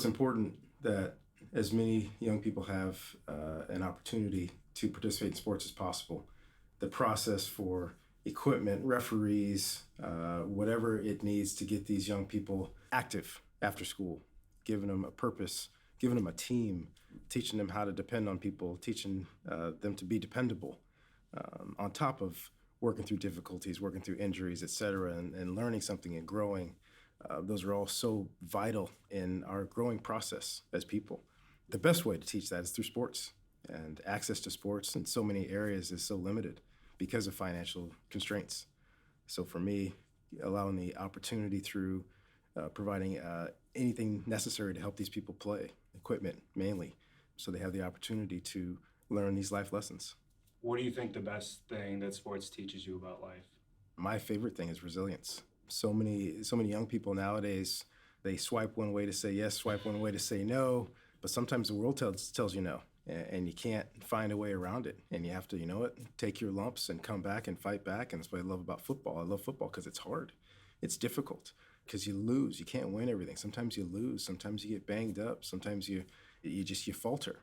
It's important that as many young people have an opportunity to participate in sports as possible. The process for equipment, referees, whatever it needs to get these young people active after school, giving them a purpose, giving them a team, teaching them how to depend on people, teaching them to be dependable, on top of working through difficulties, working through injuries, et cetera, and learning something and growing. Those are all so vital in our growing process as people. The best way to teach that is through sports, and access to sports in so many areas is so limited because of financial constraints. So for me, allowing the opportunity through providing anything necessary to help these people play, equipment mainly, so they have the opportunity to learn these life lessons. What do you think the best thing that sports teaches you about life? My favorite thing is resilience. So many young people nowadays, they swipe one way to say yes, swipe one way to say no, but sometimes the world tells you no, and you can't find a way around it. And you have to, you know what, take your lumps and come back and fight back. And that's what I love about football. I love football because it's hard, it's difficult, because you lose. You can't win everything. Sometimes you lose. Sometimes you get banged up. Sometimes you falter.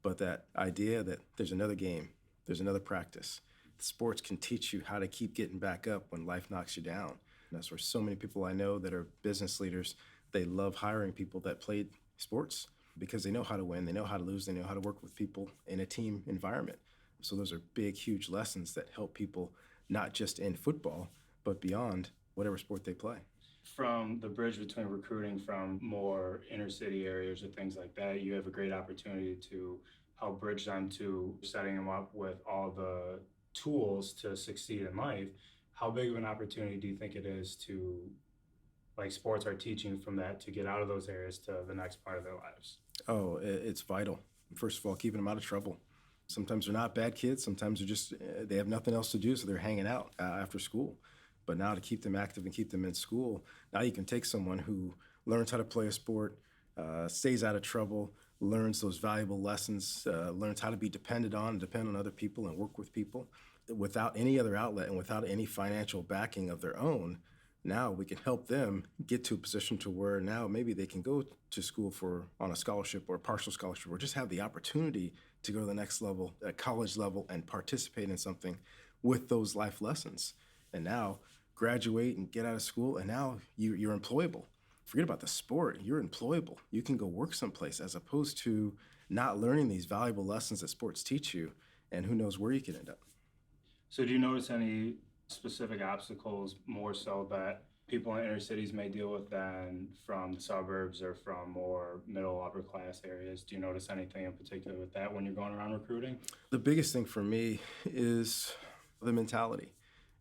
But that idea that there's another game, there's another practice. Sports can teach you how to keep getting back up when life knocks you down. And that's where so many people I know that are business leaders, they love hiring people that played sports because they know how to win, they know how to lose, they know how to work with people in a team environment. So those are big, huge lessons that help people not just in football, but beyond whatever sport they play. From the bridge between recruiting from more inner city areas or things like that, you have a great opportunity to help bridge them to setting them up with all the tools to succeed in life. How big of an opportunity do you think it is to, like, sports are teaching from that to get out of those areas to the next part of their lives? Oh, it's vital. First of all, keeping them out of trouble. Sometimes they're not bad kids. Sometimes they're just, they have nothing else to do, so they're hanging out after school. But now to keep them active and keep them in school, now you can take someone who learns how to play a sport, stays out of trouble, learns those valuable lessons, learns how to be depended on, depend on other people, and work with people without any other outlet and without any financial backing of their own. Now we can help them get to a position to where now maybe they can go to school for on a scholarship or a partial scholarship, or just have the opportunity to go to the next level, at college level, and participate in something with those life lessons. And now graduate and get out of school, and now you're employable. Forget about the sport, you're employable. You can go work someplace as opposed to not learning these valuable lessons that sports teach you, and who knows where you can end up. So, do you notice any specific obstacles more so that people in inner cities may deal with than from the suburbs or from more middle upper class areas? Do you notice anything in particular with that when you're going around recruiting? The biggest thing for me is the mentality.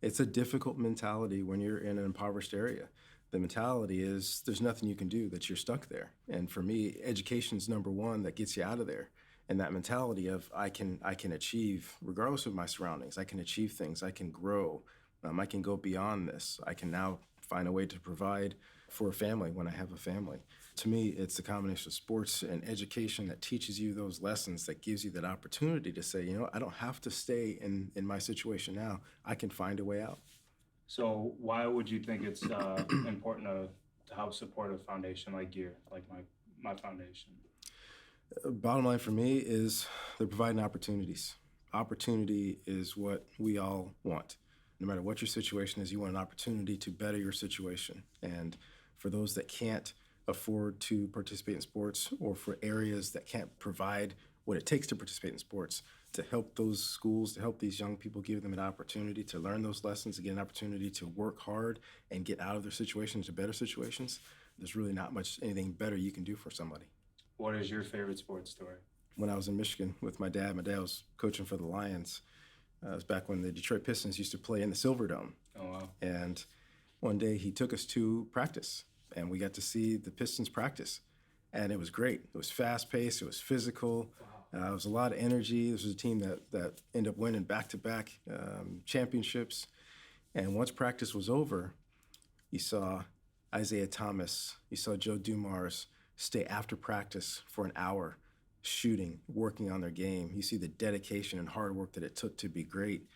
It's a difficult mentality when you're in an impoverished area. The mentality is there's nothing you can do, that you're stuck there. And for me, education's number one that gets you out of there. And that mentality of I can achieve regardless of my surroundings. I can achieve things. I can grow. I can go beyond this. I can now find a way to provide for a family when I have a family. To me, it's the combination of sports and education that teaches you those lessons, that gives you that opportunity to say, you know, I don't have to stay in my situation now. I can find a way out. So, why would you think it's important to help support a foundation like you, like my foundation? Bottom line for me is they're providing opportunities. Opportunity is what we all want. No matter what your situation is, you want an opportunity to better your situation. And for those that can't afford to participate in sports, or for areas that can't provide what it takes to participate in sports, to help those schools, to help these young people, give them an opportunity to learn those lessons, to get an opportunity to work hard and get out of their situations to better situations, there's really not much anything better you can do for somebody. What is your favorite sports story? When I was in Michigan with my dad was coaching for the Lions. It was back when the Detroit Pistons used to play in the Silverdome. Oh, wow. And one day he took us to practice, and we got to see the Pistons practice. And it was great. It was fast-paced. It was physical. Wow. It was a lot of energy. This was a team that ended up winning back-to-back championships. And once practice was over, you saw Isaiah Thomas, you saw Joe Dumars stay after practice for an hour shooting, working on their game. You see the dedication and hard work that it took to be great.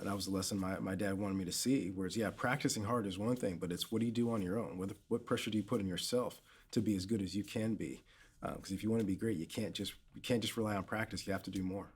That was the lesson my dad wanted me to see, whereas, yeah, practicing hard is one thing, but it's what do you do on your own? What pressure do you put on yourself to be as good as you can be. Because if you want to be great, you can't just rely on practice. You have to do more.